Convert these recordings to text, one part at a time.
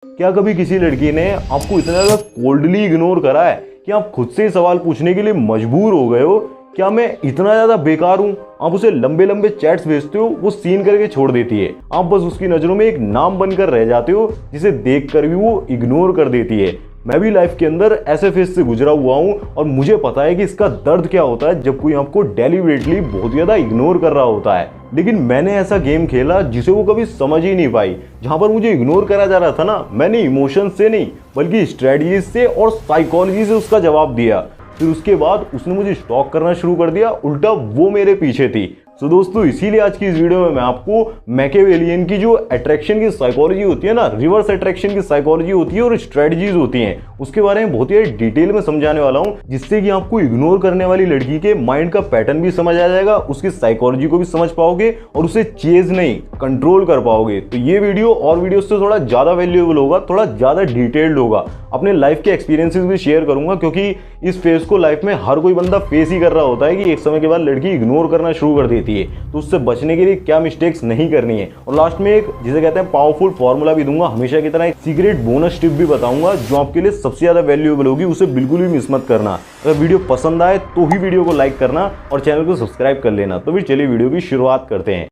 क्या कभी किसी लड़की ने आपको इतना ज़्यादा कोल्डली इग्नोर करा है कि आप खुद से ही सवाल पूछने के लिए मजबूर हो गए हो, क्या मैं इतना ज़्यादा बेकार हूँ? आप उसे लंबे लंबे चैट्स भेजते हो, वो सीन करके छोड़ देती है। आप बस उसकी नज़रों में एक नाम बनकर रह जाते हो, जिसे देख कर भी वो इग्नोर कर देती है। मैं भी लाइफ के अंदर ऐसे फेज से गुजरा हुआ हूँ और मुझे पता है कि इसका दर्द क्या होता है जब कोई आपको डेलिबरेटली बहुत ज़्यादा इग्नोर कर रहा होता है। लेकिन मैंने ऐसा गेम खेला जिसे वो कभी समझ ही नहीं पाई। जहां पर मुझे इग्नोर करा जा रहा था ना, मैंने इमोशन से नहीं बल्कि स्ट्रेटजी से और साइकोलॉजी से उसका जवाब दिया। फिर उसके बाद उसने मुझे स्टॉक करना शुरू कर दिया, उल्टा वो मेरे पीछे थी। तो दोस्तों, इसीलिए आज की इस वीडियो में मैं आपको मैकियावेलियन की जो अट्रैक्शन की साइकोलॉजी होती है ना, रिवर्स अट्रैक्शन की साइकोलॉजी होती है और स्ट्रेटजीज होती हैं, उसके बारे में बहुत ही डिटेल में समझाने वाला हूं, जिससे कि आपको इग्नोर करने वाली लड़की के माइंड का पैटर्न भी समझ आ जाएगा, उसकी साइकोलॉजी को भी समझ पाओगे और उसे चेज नहीं कंट्रोल कर पाओगे। तो ये वीडियो और वीडियो से थोड़ा ज्यादा वैल्यूएबल होगा, थोड़ा ज्यादा डिटेल्ड होगा। अपने लाइफ के एक्सपीरियंसेस भी शेयर करूंगा, क्योंकि इस फेज को लाइफ में हर कोई बंदा फेस ही कर रहा होता है कि एक समय के बाद लड़की इग्नोर करना शुरू कर देती है। तो उससे बचने के लिए क्या मिस्टेक्स नहीं करनी है, और लास्ट में एक जिसे कहते हैं पावरफुल फॉर्मूला भी दूंगा, हमेशा की तरह एक सीक्रेट बोनस टिप भी बताऊंगा जो आपके लिए सबसे ज्यादा वैल्यूएबल होगी। उसे बिल्कुल भी मिस मत करना। अगर वीडियो पसंद आए तो ही वीडियो को लाइक करना और चैनल को सब्सक्राइब कर लेना। तो फिर चलिए वीडियो की शुरुआत करते हैं।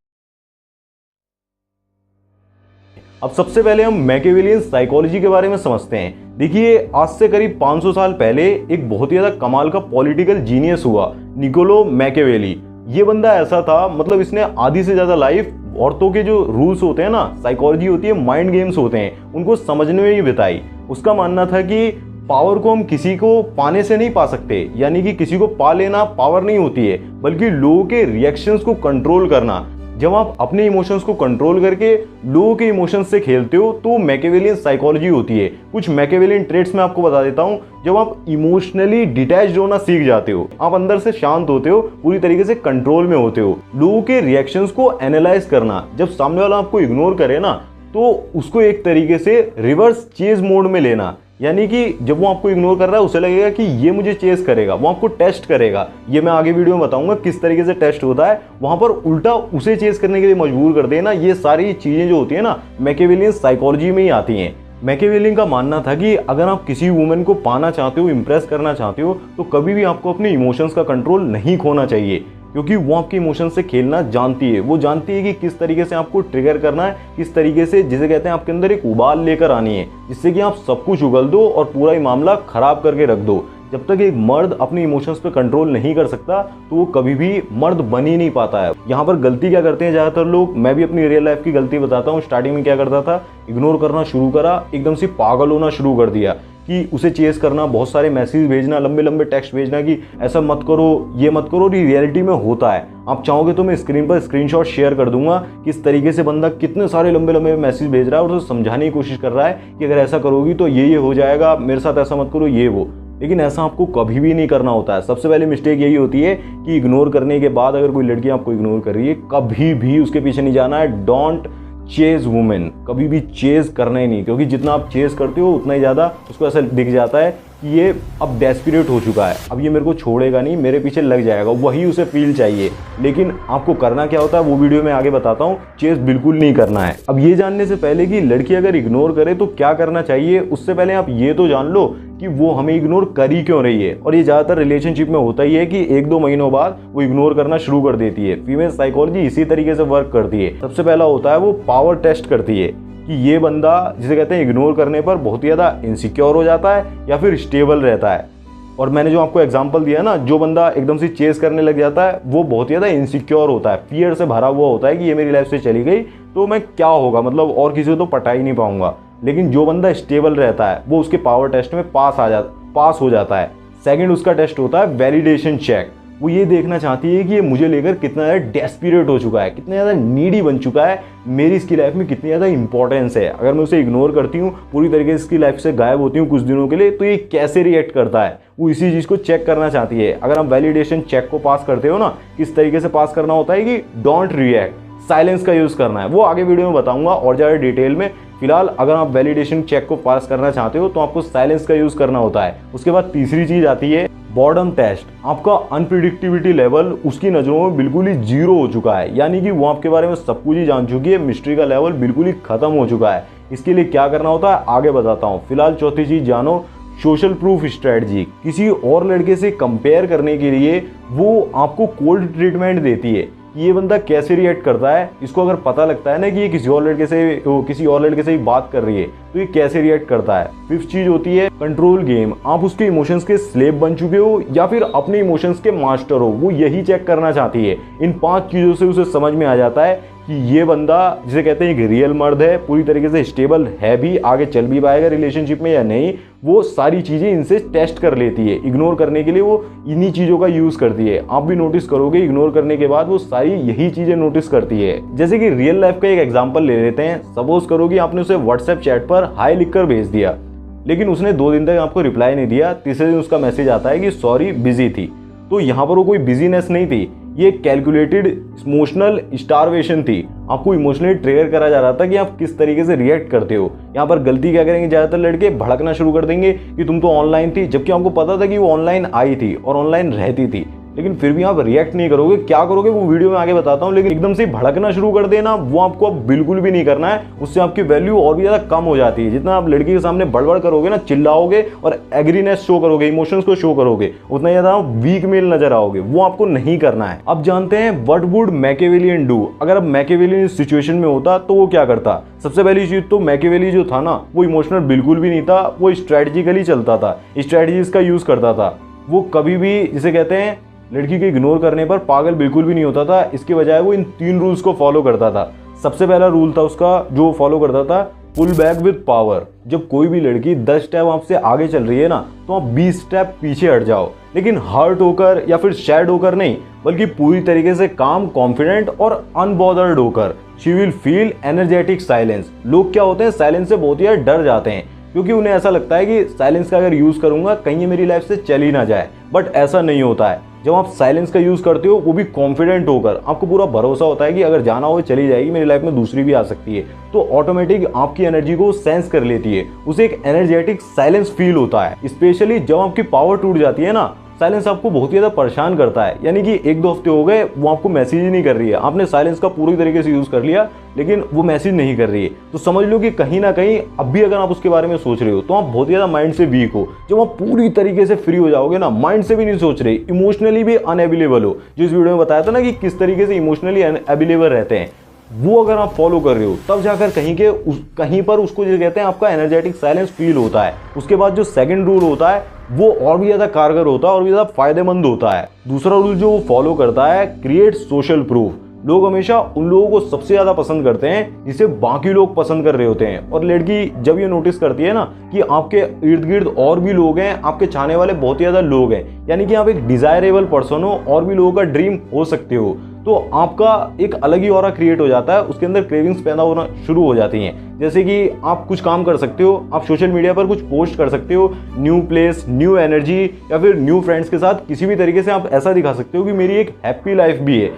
अब सबसे पहले हम मैकियावेलियन साइकोलॉजी के बारे में समझते हैं। देखिए, आज से करीब 500 साल पहले एक बहुत ही ज्यादा कमाल का पॉलिटिकल जीनियस हुआ, निकोलो मैकियावेली। ये बंदा ऐसा था, मतलब इसने आधी से ज्यादा लाइफ औरतों के जो रूल्स होते हैं ना, साइकोलॉजी होती है, माइंड गेम्स होते हैं, उनको समझने में ही बिताई। उसका मानना था कि पावर को हम किसी को पाने से नहीं पा सकते, यानी कि किसी को पा लेना पावर नहीं होती है, बल्कि लोगों के रिएक्शंस को कंट्रोल करना। जब आप अपने इमोशंस को कंट्रोल करके लोगों के इमोशंस से खेलते हो तो मैकियावेलियन साइकोलॉजी होती है। कुछ मैकियावेलियन ट्रेट्स मैं आपको बता देता हूं। जब आप इमोशनली डिटैच्ड होना सीख जाते हो, आप अंदर से शांत होते हो, पूरी तरीके से कंट्रोल में होते हो, लोगों के रिएक्शंस को एनालाइज करना। जब सामने वाला आपको इग्नोर करे ना, तो उसको एक तरीके से रिवर्स चेज मोड में लेना, यानी कि जब वो आपको इग्नोर कर रहा है उसे लगेगा कि ये मुझे चेस करेगा, वो आपको टेस्ट करेगा। ये मैं आगे वीडियो में बताऊंगा किस तरीके से टेस्ट होता है। वहां पर उल्टा उसे चेस करने के लिए मजबूर कर देना। ये सारी चीजें जो होती है ना, मैकियावेलियन साइकोलॉजी में ही आती हैं। मैकियावेलियन का मानना था कि अगर आप किसी वुमेन को पाना चाहते हो, इंप्रेस करना चाहते हो, तो कभी भी आपको अपने इमोशंस का कंट्रोल नहीं खोना चाहिए, क्योंकि वो आपके इमोशन से खेलना जानती है। वो जानती है कि किस तरीके से आपको ट्रिगर करना है, किस तरीके से, जिसे कहते हैं आपके अंदर एक उबाल लेकर आनी है, जिससे कि आप सब कुछ उगल दो और पूरा ही मामला खराब करके रख दो। जब तक एक मर्द अपने इमोशंस पे कंट्रोल नहीं कर सकता तो वो कभी भी मर्द बन ही नहीं पाता है। यहाँ पर गलती क्या करते हैं ज़्यादातर लोग, मैं भी अपनी रियल लाइफ की गलती बताता हूँ। स्टार्टिंग में क्या करता था, इग्नोर करना शुरू करा, एकदम से पागल होना शुरू कर दिया कि उसे चेस करना, बहुत सारे मैसेज भेजना, लंबे लंबे टेक्स्ट भेजना कि ऐसा मत करो, ये मत करो। ये रियलिटी में होता है। आप चाहोगे तो मैं स्क्रीन पर स्क्रीनशॉट शेयर कर दूंगा कि इस तरीके से बंदा कितने सारे लंबे लंबे मैसेज भेज रहा है और उसे समझाने की कोशिश कर रहा है कि अगर ऐसा करोगी तो ये हो जाएगा, मेरे साथ ऐसा मत करो, ये वो। लेकिन ऐसा आपको कभी भी नहीं करना होता है। सबसे पहले मिस्टेक यही होती है कि इग्नोर करने के बाद अगर कोई लड़की आपको इग्नोर कर रही है, कभी भी उसके पीछे नहीं जाना है। डोंट चेज वुमेन, कभी भी चेज करना ही नहीं, क्योंकि जितना आप चेज करते हो उतना ही ज़्यादा उसको ऐसा दिख जाता है कि ये अब डेस्परेट हो चुका है, अब ये मेरे को छोड़ेगा नहीं, मेरे पीछे लग जाएगा, वही उसे फील चाहिए। लेकिन आपको करना क्या होता है वो वीडियो में आगे बताता हूँ। चेज बिल्कुल नहीं करना है। अब ये जानने से पहले कि लड़की अगर इग्नोर करे तो क्या करना चाहिए, उससे पहले आप ये तो जान लो कि वो हमें इग्नोर कर ही क्यों रही है। और ये ज़्यादातर रिलेशनशिप में होता ही है कि 1-2 महीनों बाद वो इग्नोर करना शुरू कर देती है। फीमेल साइकोलॉजी इसी तरीके से वर्क करती है। सबसे पहला होता है वो पावर टेस्ट करती है कि ये बंदा, जिसे कहते हैं इग्नोर करने पर बहुत ही ज़्यादा इनसिक्योर हो जाता है या फिर स्टेबल रहता है। और मैंने जो आपको एग्जांपल दिया ना, जो बंदा एकदम से चेस करने लग जाता है वो बहुत ही ज़्यादा इनसिक्योर होता है, फियर से भरा हुआ होता है कि ये मेरी लाइफ से चली गई तो मैं क्या होगा, मतलब और किसी को तो पटा ही नहीं पाऊंगा। लेकिन जो बंदा स्टेबल रहता है वो उसके पावर टेस्ट में पास हो जाता है। सेकंड उसका टेस्ट होता है वैलिडेशन चेक। वो ये देखना चाहती है कि ये मुझे लेकर कितना ज़्यादा डेस्परेट हो चुका है, कितना ज़्यादा नीडी बन चुका है, मेरी इसकी लाइफ में कितनी ज़्यादा इंपॉर्टेंस है। अगर मैं उसे इग्नोर करती हूँ, पूरी तरीके से इसकी लाइफ से गायब होती हूँ कुछ दिनों के लिए, तो ये कैसे रिएक्ट करता है, वो इसी चीज़ को चेक करना चाहती है। अगर आप वैलिडेशन चेक को पास करते हो ना, किस तरीके से पास करना होता है कि डोंट रिएक्ट, साइलेंस का यूज़ करना है। वो आगे वीडियो में बताऊंगा और ज़्यादा डिटेल में। फिलहाल अगर आप वैलिडेशन चेक को पास करना चाहते हो तो आपको साइलेंस का यूज़ करना होता है। उसके बाद तीसरी चीज़ आती है बॉर्डम टेस्ट। आपका अनप्रिडिक्टिविटी लेवल उसकी नज़रों में बिल्कुल ही जीरो हो चुका है, यानी कि वो आपके बारे में सब कुछ ही जान चुकी है, मिस्ट्री का लेवल बिल्कुल ही खत्म हो चुका है। इसके लिए क्या करना होता है आगे बताता हूँ। फिलहाल चौथी चीज जानो, सोशल प्रूफ स्ट्रेटजी। किसी और लड़के से कंपेयर करने के लिए वो आपको कोल्ड ट्रीटमेंट देती है कि ये बंदा कैसे रिएक्ट करता है। इसको अगर पता लगता है ना कि ये किसी और लड़के से ही बात कर रही है तो ये कैसे रिएक्ट करता है। फिफ्थ चीज होती है कंट्रोल गेम। आप उसके इमोशंस के स्लेव बन चुके हो या फिर अपने इमोशंस के मास्टर हो, वो यही चेक करना चाहती है। इन 5 चीजों से उसे समझ में आ जाता है कि ये बंदा, जिसे कहते हैं एक रियल मर्द है, पूरी तरीके से स्टेबल है भी, आगे चल भी पाएगा रिलेशनशिप में या नहीं। वो सारी चीजें इनसे टेस्ट कर लेती है। इग्नोर करने के लिए वो इन्हीं चीजों का यूज करती है। आप भी नोटिस करोगे इग्नोर करने के बाद वो सारी यही चीजें नोटिस करती है। जैसे कि रियल लाइफ का एक एग्जांपल ले लेते हैं। सपोज करो कि आपने उसे व्हाट्सएप चैट पर हाई लिखकर भेज दिया, लेकिन उसने 2 दिन तक आपको रिप्लाई नहीं दिया। तीसरे दिन उसका मैसेज आता है कि सॉरी बिजी थी। तो यहाँ पर वो कोई बिजीनेस नहीं थी, ये कैलकुलेटेड इमोशनल स्टारवेशन थी। आपको इमोशनली ट्रिगर करा जा रहा था कि आप किस तरीके से रिएक्ट करते हो। यहाँ पर गलती क्या करेंगे ज्यादातर लड़के, भड़कना शुरू कर देंगे कि तुम तो ऑनलाइन थी, जबकि आपको पता था कि वो ऑनलाइन आई थी और ऑनलाइन रहती थी, लेकिन फिर भी आप रिएक्ट नहीं करोगे। क्या करोगे वो वीडियो में आगे बताता हूँ। लेकिन एकदम से भड़कना शुरू कर देना वो आपको अब बिल्कुल भी नहीं करना है। उससे आपकी वैल्यू और भी ज्यादा कम हो जाती है। जितना आप लड़की के सामने बड़बड़ करोगे ना, चिल्लाओगे और एग्रीनेस शो करोगे, इमोशंस को शो करोगे, उतना ज्यादा आप वीक मेल नजर आओगे। वो आपको नहीं करना है। अब जानते हैं व्हाट वुड मैकियावेलियन डू। अगर अब मैकियावेलियन इस सिचुएशन में होता तो वो क्या करता। सबसे पहली चीज तो मैकियावेली जो था ना, वो इमोशनल बिल्कुल भी नहीं था, वो स्ट्रेटेजिकली चलता था, स्ट्रेटजीज का यूज करता था। वो कभी भी, जिसे कहते हैं, लड़की के इग्नोर करने पर पागल बिल्कुल भी नहीं होता था। इसके बजाय वो इन 3 रूल्स को फॉलो करता था। सबसे पहला रूल था उसका जो फॉलो करता था, पुल बैक विद पावर। जब कोई भी लड़की 10 स्टेप आपसे आगे चल रही है ना, तो आप 20 स्टेप पीछे हट जाओ, लेकिन हर्ट होकर या फिर सैड होकर नहीं, बल्कि पूरी तरीके से काम, कॉन्फिडेंट और अनबॉदर्ड होकर। She will feel energetic silence. लोग क्या होते हैं, साइलेंस से बहुत ही डर जाते हैं, क्योंकि उन्हें ऐसा लगता है कि साइलेंस का अगर यूज करूंगा कहीं ये मेरी लाइफ से चल ही ना जाए। बट ऐसा नहीं होता है। जब आप साइलेंस का यूज करते हो, वो भी कॉन्फिडेंट होकर, आपको पूरा भरोसा होता है कि अगर जाना हो चली जाएगी, मेरी लाइफ में दूसरी भी आ सकती है, तो ऑटोमेटिक आपकी एनर्जी को सेंस कर लेती है। उसे एक एनर्जेटिक साइलेंस फील होता है। स्पेशली जब आपकी पावर टूट जाती है ना, साइलेंस आपको बहुत ही ज्यादा परेशान करता है। यानी कि 1-2 हफ्ते हो गए वो आपको मैसेज ही नहीं कर रही है, आपने साइलेंस का पूरी तरीके से यूज कर लिया, लेकिन वो मैसेज नहीं कर रही है, तो समझ लो कि कहीं ना कहीं अब भी अगर आप उसके बारे में सोच रहे हो तो आप बहुत ज्यादा माइंड से वीक हो। जब आप पूरी तरीके से फ्री हो जाओगे ना, माइंड से भी नहीं सोच रहे, इमोशनली भी अनअवेलेबल हो, जो इस वीडियो में बताया था ना कि किस तरीके से इमोशनली अवेलेबल रहते हैं, वो अगर आप फॉलो कर रहे हो, तब जाकर कहीं पर उसको जो कहते हैं आपका एनर्जेटिक साइलेंस फील होता है। उसके बाद जो सेकंड रूल होता है वो और भी ज्यादा कारगर होता है और भी ज्यादा फायदेमंद होता है। दूसरा रूल जो वो फॉलो करता है, क्रिएट सोशल प्रूफ। लोग हमेशा उन लोगों को सबसे ज्यादा पसंद करते हैं जिसे बाकी लोग पसंद कर रहे होते हैं। और लड़की जब ये नोटिस करती है ना कि आपके इर्द गिर्द और भी लोग हैं, आपके चाहने वाले बहुत ही ज्यादा लोग हैं, यानी कि आप एक डिजायरेबल पर्सन हो और भी लोगों का ड्रीम हो सकते हो, तो आपका एक अलग ही ऑरा क्रिएट हो जाता है। उसके अंदर क्रेविंग्स पैदा होना शुरू हो जाती हैं। जैसे कि आप कुछ काम कर सकते हो, आप सोशल मीडिया पर कुछ पोस्ट कर सकते हो, न्यू प्लेस, न्यू एनर्जी या फिर न्यू फ्रेंड्स के साथ किसी भी तरीके से आप ऐसा दिखा सकते हो कि मेरी एक हैप्पी लाइफ भी है।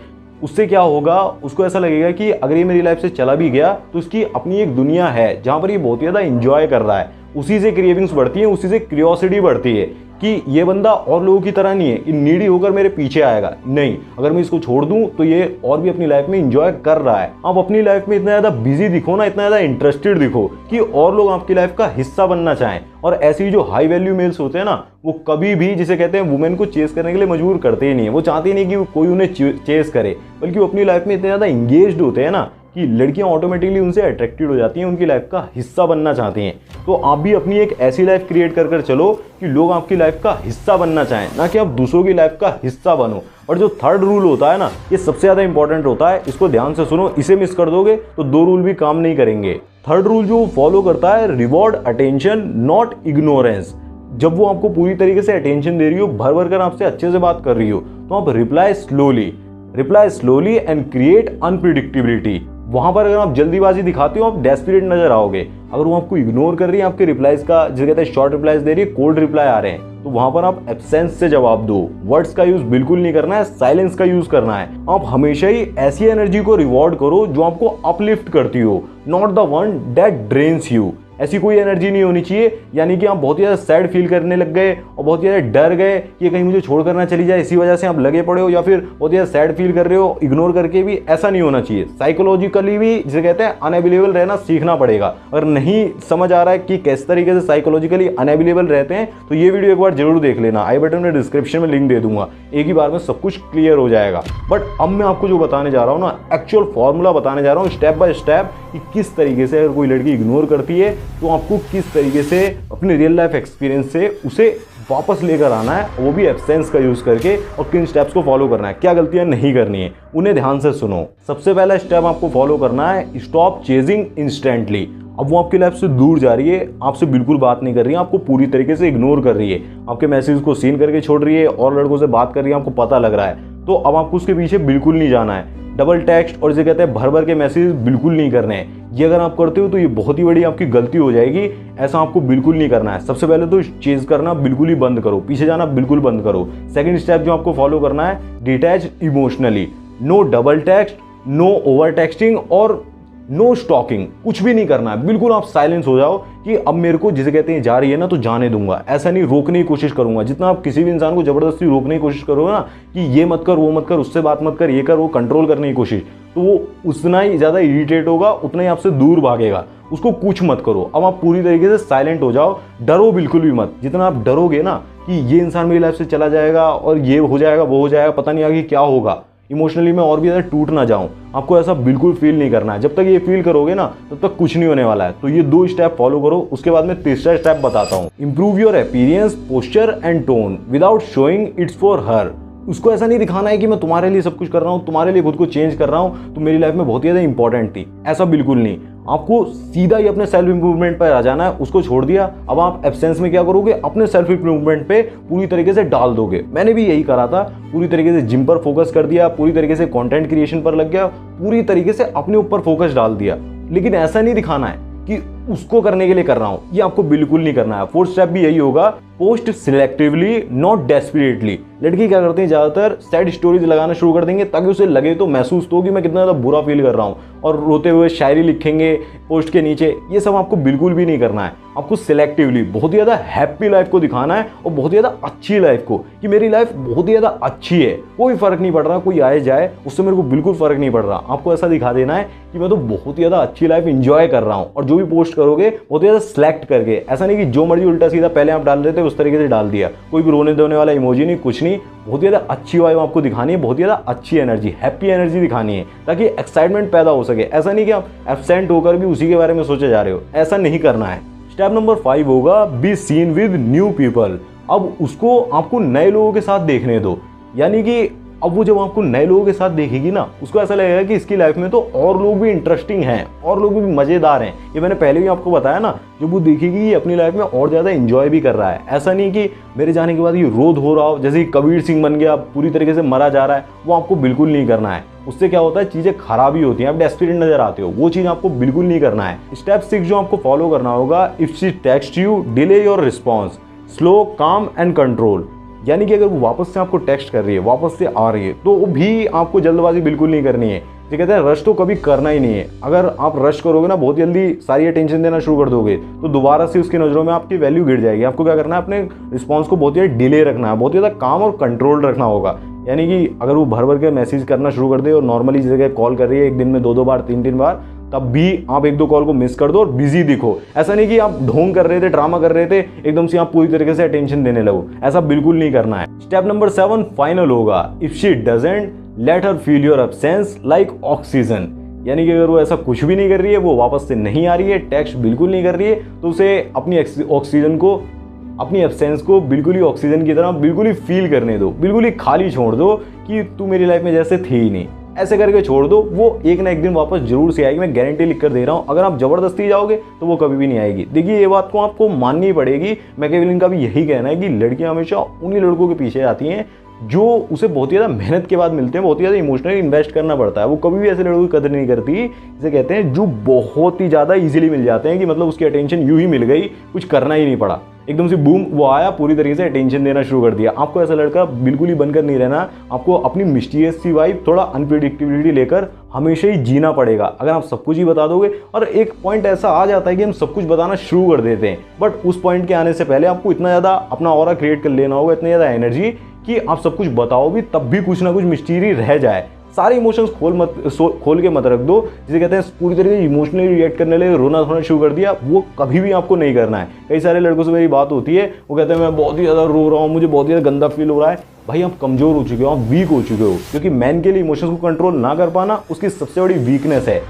उससे क्या होगा, उसको ऐसा लगेगा कि अगर ये मेरी लाइफ से चला भी गया तो उसकी अपनी एक दुनिया है जहाँ पर ये बहुत ही ज़्यादा इंजॉय कर रहा है। उसी से क्रेविंग्स बढ़ती है, उसी से क्यूरियोसिटी बढ़ती है कि ये बंदा और लोगों की तरह नहीं है कि नीडी होकर मेरे पीछे आएगा। नहीं, अगर मैं इसको छोड़ दूं तो ये और भी अपनी लाइफ में एंजॉय कर रहा है। आप अपनी लाइफ में इतना ज़्यादा बिजी दिखो ना, इतना ज़्यादा इंटरेस्टेड दिखो कि और लोग आपकी लाइफ का हिस्सा बनना चाहें। और ऐसी जो हाई वैल्यू मेल्स होते हैं ना, वो कभी भी, जिसे कहते हैं, वुमेन को चेस करने के लिए मजबूर करते ही नहीं है। वो चाहते ही नहीं कि कोई उन्हें चेस करे, बल्कि वो अपनी लाइफ में इतने ज़्यादा इंगेज्ड होते हैं ना कि लड़कियां ऑटोमेटिकली उनसे अट्रैक्टेड हो जाती हैं, उनकी लाइफ का हिस्सा बनना चाहती हैं। तो आप भी अपनी एक ऐसी लाइफ क्रिएट कर चलो कि लोग आपकी लाइफ का हिस्सा बनना चाहें, ना कि आप दूसरों की लाइफ का हिस्सा बनो। और जो थर्ड रूल होता है ना, ये सबसे ज़्यादा इंपॉर्टेंट होता है। इसको ध्यान से सुनो, इसे मिस कर दोगे तो 2 रूल भी काम नहीं करेंगे। थर्ड रूल जो फॉलो करता है, रिवॉर्ड अटेंशन नॉट इग्नोरेंस। जब वो आपको पूरी तरीके से अटेंशन दे रही हो, भर भर कर आपसे अच्छे से बात कर रही हो, तो आप reply slowly and create unpredictability. वहां पर अगर आप जल्दीबाजी दिखाते हो, आप डेस्परेट नजर आओगे। अगर वो आपको इग्नोर कर रही है, आपके रिप्लाईज का, जिसे कहते हैं शॉर्ट रिप्लाईज दे रही है, कोल्ड रिप्लाई आ रहे हैं, तो वहां पर आप एब्सेंस से जवाब दो। वर्ड्स का यूज बिल्कुल नहीं करना है, साइलेंस का यूज करना है। आप हमेशा ही ऐसी एनर्जी को रिवॉर्ड करो जो आपको अपलिफ्ट करती हो, not the one that drains you. ऐसी कोई एनर्जी नहीं होनी चाहिए, यानी कि आप बहुत ही ज़्यादा सैड फील करने लग गए और बहुत ही ज़्यादा डर गए कि कहीं मुझे छोड़ कर ना चली जाए, इसी वजह से आप लगे पड़े हो, या फिर बहुत ही ज़्यादा सैड फील कर रहे हो इग्नोर करके भी, ऐसा नहीं होना चाहिए। साइकोलॉजिकली भी जिसे कहते हैं अनअवेलेबल रहना सीखना पड़ेगा। अगर नहीं समझ आ रहा है कि किस तरीके से साइकोलॉजिकली अनअवेलेबल रहते हैं तो ये वीडियो एक बार जरूर देख लेना, आई बटन में डिस्क्रिप्शन में लिंक दे दूंगा, एक ही बार में सब कुछ क्लियर हो जाएगा। बट अब मैं आपको जो बताने जा रहा हूँ ना, एक्चुअल फॉर्मूला बताने जा रहा हूँ स्टेप बाय स्टेप कि किस तरीके से अगर कोई लड़की इग्नोर करती है तो आपको किस तरीके से अपने रियल लाइफ एक्सपीरियंस से उसे वापस लेकर आना है, वो भी एब्सेंस का यूज करके, और किन स्टेप्स को फॉलो करना है, क्या गलतियां नहीं करनी है, उन्हें ध्यान से सुनो। सबसे पहला स्टेप आपको फॉलो करना है, स्टॉप चेजिंग इंस्टेंटली। अब वो आपकी लाइफ से दूर जा रही है, आपसे बिल्कुल बात नहीं कर रही है, आपको पूरी तरीके से इग्नोर कर रही है, आपके मैसेज को सीन करके छोड़ रही है और लड़कों से बात कर रही है, आपको पता लग रहा है, तो अब आपको उसके पीछे बिल्कुल नहीं जाना है। डबल टेक्स्ट और जिसे कहते हैं भर भर के मैसेज बिल्कुल नहीं करने हैं। ये अगर आप करते हो तो ये बहुत ही बड़ी आपकी गलती हो जाएगी, ऐसा आपको बिल्कुल नहीं करना है। सबसे पहले तो चेज करना बिल्कुल ही बंद करो, पीछे जाना बिल्कुल बंद करो। सेकंड स्टेप जो आपको फॉलो करना है, detach emotionally, no double text, no over texting और नो स्टॉकिंग, कुछ भी नहीं करना है। बिल्कुल आप साइलेंस हो जाओ कि अब मेरे को जिसे कहते हैं जा रही है ना तो जाने दूंगा, ऐसा नहीं रोकने की कोशिश करूंगा। जितना आप किसी भी इंसान को जबरदस्ती रोकने की कोशिश करोगे ना कि ये मत कर, वो मत कर, उससे बात मत कर, ये कर, वो कंट्रोल करने की कोशिश, तो वो उतना ही ज़्यादा इरिटेट होगा, उतना ही आपसे दूर भागेगा। उसको कुछ मत करो, अब आप पूरी तरीके से साइलेंट हो जाओ, डरो बिल्कुल भी मत। जितना आप डरोगे ना कि ये इंसान मेरी लाइफ से चला जाएगा और ये हो जाएगा, वो हो जाएगा, पता नहीं आगे क्या होगा, इमोशनली मैं और भी ज़्यादा टूट ना जाऊं, आपको ऐसा बिल्कुल फील नहीं करना है। जब तक ये फील करोगे ना तब तक कुछ नहीं होने वाला है। तो ये 2 स्टेप फॉलो करो, उसके बाद मैं तीसरा स्टेप बताता हूँ। Improve your appearance, posture and tone without showing it's for her. उसको ऐसा नहीं दिखाना है कि मैं तुम्हारे लिए सब कुछ कर रहा हूँ, तुम्हारे लिए खुद को चेंज कर रहा हूँ, तो मेरी लाइफ में बहुत ही ज़्यादा इंपॉर्टेंट थी, ऐसा बिल्कुल नहीं। आपको सीधा ही अपने सेल्फ इंप्रूवमेंट पर आ जाना है, उसको छोड़ दिया। अब आप एब्सेंस में क्या करोगे, अपने सेल्फ इंप्रूवमेंट पे पूरी तरीके से डाल दोगे। मैंने भी यही करा था, पूरी तरीके से जिम पर फोकस कर दिया, पूरी तरीके से कंटेंट क्रिएशन पर लग गया, पूरी तरीके से अपने ऊपर फोकस डाल दिया। लेकिन ऐसा नहीं दिखाना है कि उसको करने के लिए कर रहा हूं, ये आपको बिल्कुल नहीं करना है। फोर्थ स्टेप भी यही होगा, पोस्ट सिलेक्टिवली नॉट डेस्परेटली। लड़की क्या करते हैं, ज्यादातर सैड स्टोरीज लगाना शुरू कर देंगे ताकि उसे लगे तो महसूस तो कि मैं कितना ज्यादा बुरा फील कर रहा हूं, और रोते हुए शायरी लिखेंगे पोस्ट के नीचे। ये सब आपको बिल्कुल भी नहीं करना है। आपको सिलेक्टिवली बहुत ही ज्यादा हैप्पी लाइफ को दिखाना है और बहुत ही ज्यादा अच्छी लाइफ को, कि मेरी लाइफ बहुत ही ज्यादा अच्छी है, कोई फर्क नहीं पड़ रहा, कोई आए जाए उससे मेरे को बिल्कुल फर्क नहीं पड़ रहा। आपको ऐसा दिखा देना है कि मैं तो बहुत ही ज्यादा अच्छी लाइफ इंजॉय कर रहा हूँ। और जो भी पोस्ट करोगे बहुत ही ज्यादा सिलेक्ट करके, ऐसा नहीं कि जो मर्जी उल्टा सीधा पहले आप डाल रहे थे उस तरीके से डाल दिया, कोई भी रोने धोने वाला इमोजी नहीं, कुछ नहीं। बहुत ही ज्यादा अच्छी वाइब आपको दिखानी है, बहुत ही ज्यादा अच्छी एनर्जी, हैप्पी एनर्जी दिखानी है, ताकि एक्साइटमेंट पैदा हो सके। ऐसा नहीं कि आप एब्सेंट होकर भी उसी के बारे में सोचे जा रहे हो, ऐसा नहीं करना है। स्टेप नंबर 5 होगा, be seen with new people. अब उसको आपको नए लोगों के साथ देखने दो, यानी कि अब वो जब आपको नए लोगों के साथ देखेगी ना, उसको ऐसा लगेगा कि इसकी लाइफ में तो और लोग भी इंटरेस्टिंग हैं, और लोग भी मजेदार हैं। ये मैंने पहले भी आपको बताया ना, जब वो देखेगी ये अपनी लाइफ में और ज़्यादा इंजॉय भी कर रहा है। ऐसा नहीं कि मेरे जाने के बाद ये रोध हो रहा हो, जैसे कबीर सिंह बन गया, पूरी तरीके से मरा जा रहा है, वो आपको बिल्कुल नहीं करना है। उससे क्या होता है, चीज़ें खराब ही होती हैं, आप डेस्परेट नजर आते हो, वो चीज़ आपको बिल्कुल नहीं करना है। स्टेप 6 जो आपको फॉलो करना होगा, if she text you delay your response, slow काम एंड कंट्रोल। यानी कि अगर वो वापस से आपको टेक्स्ट कर रही है, वापस से आ रही है, तो भी आपको जल्दबाजी बिल्कुल नहीं करनी है। ये कहते हैं रश तो कभी करना ही नहीं है। अगर आप रश करोगे ना, बहुत जल्दी सारी अटेंशन देना शुरू कर दोगे, तो दोबारा से उसकी नज़रों में आपकी वैल्यू गिर जाएगी। आपको क्या करना है, अपने रिस्पॉन्स को बहुत ज़्यादा डिले रखना है, बहुत ज़्यादा काम और कंट्रोल रखना होगा। यानी कि अगर वो भर भर के मैसेज करना शुरू कर दे और नॉर्मली जगह कॉल कर रही है, एक दिन में 2-2 बार 3-3 बार, तब भी आप 1-2 कॉल को मिस कर दो और बिजी दिखो। ऐसा नहीं कि आप ढोंग कर रहे थे, ड्रामा कर रहे थे, एकदम से आप पूरी तरीके से अटेंशन देने लगो, ऐसा बिल्कुल नहीं करना है। स्टेप नंबर 7 फाइनल होगा, if she doesn't let her feel your absence like oxygen. यानी कि अगर वो ऐसा कुछ भी नहीं कर रही है, वो वापस से नहीं आ रही है, टेक्स्ट बिल्कुल नहीं कर रही है, तो उसे अपनी ऑक्सीजन को, अपनी एब्सेंस को बिल्कुल ही ऑक्सीजन की तरह बिल्कुल ही फील करने दो, बिल्कुल ही खाली छोड़ दो कि तू मेरी लाइफ में जैसे थी ही नहीं। ऐसे करके छोड़ दो, वो एक ना एक दिन वापस जरूर से आएगी, मैं गारंटी लिख कर दे रहा हूँ। अगर आप जबरदस्ती जाओगे तो वो कभी भी नहीं आएगी। देखिए, ये बात को आपको माननी पड़ेगी। मैकियावेली का भी यही कहना है कि लड़कियां हमेशा उन्हीं लड़कों के पीछे आती हैं जो उसे बहुत ही ज़्यादा मेहनत के बाद मिलते हैं, बहुत ही ज़्यादा इमोशनली इन्वेस्ट करना पड़ता है। वो कभी भी ऐसे लड़कों की कदर नहीं करती, जिसे कहते हैं जो बहुत ही ज़्यादा इजीली मिल जाते हैं, कि मतलब उसकी अटेंशन यूं ही मिल गई, कुछ करना ही नहीं पड़ा। एकदम से बूम वो आया, पूरी तरीके से अटेंशन देना शुरू कर दिया। आपको ऐसा लड़का बिल्कुल ही बनकर नहीं रहना, आपको अपनी मिस्टीरियस सी वाइब, थोड़ा अनप्रिडिक्टेबिलिटी लेकर हमेशा ही जीना पड़ेगा। अगर आप सब कुछ ही बता दोगे, और एक पॉइंट ऐसा आ जाता है कि हम सब कुछ बताना शुरू कर देते हैं, बट उस पॉइंट के आने से पहले आपको इतना ज़्यादा अपना ऑरा क्रिएट कर लेना होगा, इतनी ज़्यादा एनर्जी कि आप सब कुछ बताओ भी तब भी कुछ ना कुछ मिस्टीरी रह जाए। सारे इमोशंस खोल के मत रख दो। जिसे कहते हैं पूरी तरीके से इमोशनली रिएक्ट करने लगे, रोना धोना शुरू कर दिया, वो कभी भी आपको नहीं करना है। कई सारे लड़कों से मेरी बात होती है, वो कहते हैं मैं बहुत ही ज़्यादा रो रहा हूँ, मुझे बहुत ही ज़्यादा गंदा फील हो रहा है। भाई आप कमज़ोर हो चुके हो, आप वीक हो चुके हो, क्योंकि मैन के लिए इमोशंस को कंट्रोल ना कर पाना उसकी सबसे बड़ी वीकनेस है।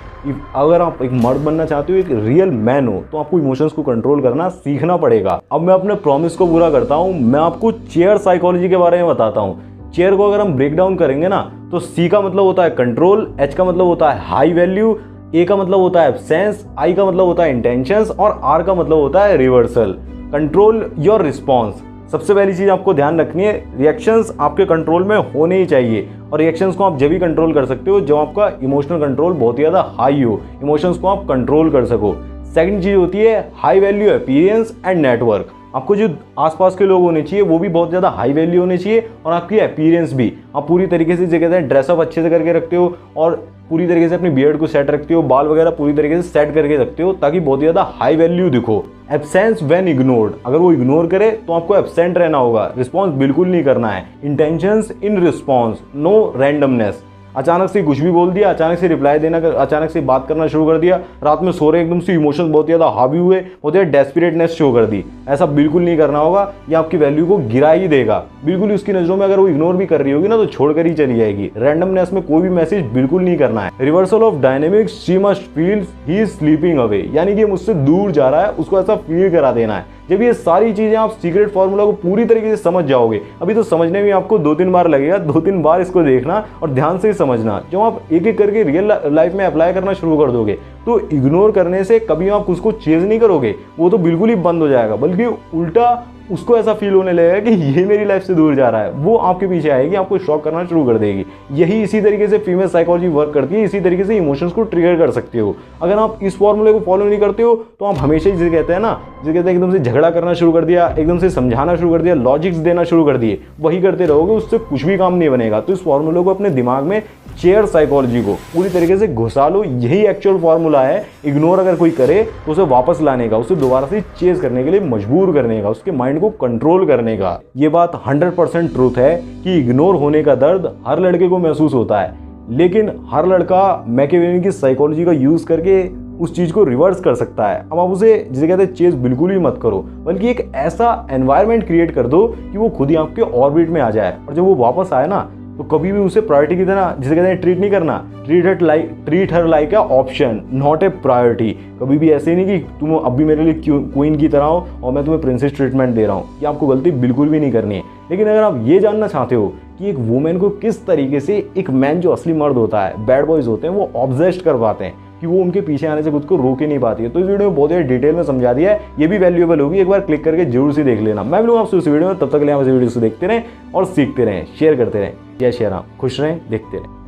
अगर आप एक मर्द बनना चाहते हो, एक रियल मैन हो, तो आपको इमोशंस को कंट्रोल करना सीखना पड़ेगा। अब मैं अपने प्रॉमिस को पूरा करता हूँ, मैं आपको चेयर साइकोलॉजी के बारे में बताता हूँ। चेयर को अगर हम ब्रेक डाउन करेंगे ना, तो सी का मतलब होता है कंट्रोल, एच का मतलब होता है हाई वैल्यू, ए का मतलब होता है एब्सेंस, आई का मतलब होता है इंटेंशंस, और आर का मतलब होता है रिवर्सल। Control your response. सबसे पहली चीज़ आपको ध्यान रखनी है, रिएक्शंस आपके कंट्रोल में होने ही चाहिए, और रिएक्शंस को आप जब भी कंट्रोल कर सकते हो जब आपका इमोशनल कंट्रोल बहुत ही ज़्यादा हाई हो, इमोशंस को आप कंट्रोल कर सको। सेकंड चीज़ होती है high value appearance and network. आपको जो आसपास के लोग होने चाहिए वो भी बहुत ज़्यादा हाई वैल्यू होने चाहिए, और आपकी अपीयरेंस भी, आप पूरी तरीके से जगह हैं ड्रेसअप अच्छे से करके रखते हो, और पूरी तरीके से अपनी बियर्ड को सेट रखते हो, बाल वगैरह पूरी तरीके से सेट करके रखते हो, ताकि बहुत ही ज़्यादा हाई वैल्यू दिखो। एब्सेंस व्हेन इग्नोर्ड, अगर वो इग्नोर करे तो आपको एब्सेंट रहना होगा, रिस्पॉन्स बिल्कुल नहीं करना है। Intentions in response, no randomness. अचानक से कुछ भी बोल दिया, अचानक से रिप्लाई देना, अचानक से बात करना शुरू कर दिया, रात में सो रहे एकदम से इमोशंस बहुत ज़्यादा हावी हुए, बहुत ज़्यादा डेस्परेटनेस शो कर दी, ऐसा बिल्कुल नहीं करना होगा। ये आपकी वैल्यू को गिरा ही देगा। बिल्कुल ही उसकी नज़रों में अगर वो इग्नोर भी कर रही होगी ना, तो छोड़कर ही चली जाएगी। रैंडमनेस में कोई भी मैसेज बिल्कुल नहीं करना है। Reversal of dynamics, she must feel he is sleeping away, यानी कि मुझसे दूर जा रहा है, उसको ऐसा फील करा देना है। जब ये सारी चीज़ें आप सीक्रेट फार्मूला को पूरी तरीके से समझ जाओगे, अभी तो समझने में आपको 2-3 बार लगेगा, 2-3 बार इसको देखना और ध्यान से ही समझना। जब आप एक एक करके रियल लाइफ में अप्लाई करना शुरू कर दोगे, तो इग्नोर करने से कभी आप उसको चेज नहीं करोगे, वो तो बिल्कुल ही बंद हो जाएगा, बल्कि उल्टा उसको ऐसा फील होने लगेगा कि ये मेरी लाइफ से दूर जा रहा है। वो आपके पीछे आएगी, आपको शॉक करना शुरू कर देगी। यही इसी तरीके से फीमेल साइकोलॉजी वर्क करती है, इसी तरीके से इमोशंस को ट्रिगर कर सकते हो। अगर आप इस फॉर्मूले को फॉलो नहीं करते हो, तो आप हमेशा जिसे कहते हैं ना, जिसे कहते हैं एकदम से झगड़ा करना शुरू कर दिया, एकदम से समझाना शुरू कर दिया, लॉजिक्स देना शुरू कर दिए, वही करते रहोगे, उससे कुछ भी काम नहीं बनेगा। तो इस फॉर्मूले को अपने दिमाग में, चेयर साइकोलॉजी को पूरी तरीके से घुसा लो। यही एक्चुअल फॉर्मूला है। इग्नोर अगर कोई करे तो उसे वापस लाने का, उसे दोबारा से चेज करने के लिए मजबूर करने का, उसके माइंड को कंट्रोल करने का। ये बात 100% ट्रूथ है कि इग्नोर होने का दर्द हर लड़के को महसूस होता है, लेकिन हर लड़का मैकियावेली की साइकोलॉजी का यूज करके उस चीज़ को रिवर्स कर सकता है। अब आप उसे जिसे कहते हैं चेज बिल्कुल भी मत करो, बल्कि एक ऐसा एनवायरनमेंट क्रिएट कर दो कि वो खुद ही आपके ऑर्बिट में आ जाए, और जब वो वापस आए ना, तो कभी भी उसे प्रायोरिटी की तरह जिसे कहते हैं ट्रीट नहीं करना। Treat her like a option, not a priority. कभी भी ऐसे नहीं कि तुम अब भी मेरे लिए क्वीन की तरह हो और मैं तुम्हें प्रिंसेस ट्रीटमेंट दे रहा हूँ। ये आपको गलती बिल्कुल भी नहीं करनी है। लेकिन अगर आप ये जानना चाहते हो कि एक वुमेन को किस तरीके से एक मैन जो असली मर्द होता है, बैड बॉयज होते हैं, वो ऑब्जेस्ट कर पाते हैं कि वो उनके पीछे आने से खुद को रोक ही नहीं पाती है, तो इस वीडियो में बहुत ही डिटेल में समझा दिया है। ये भी वैल्यूएबल होगी, एक बार क्लिक करके जरूर से देख लेना। मैं मिलूंगा आपसे उस वीडियो में, तब तक के लिए आप इस वीडियो को देखते रहें और सीखते रहें, शेयर करते रहें। जय श्री राम, खुश रहें, देखते रहें।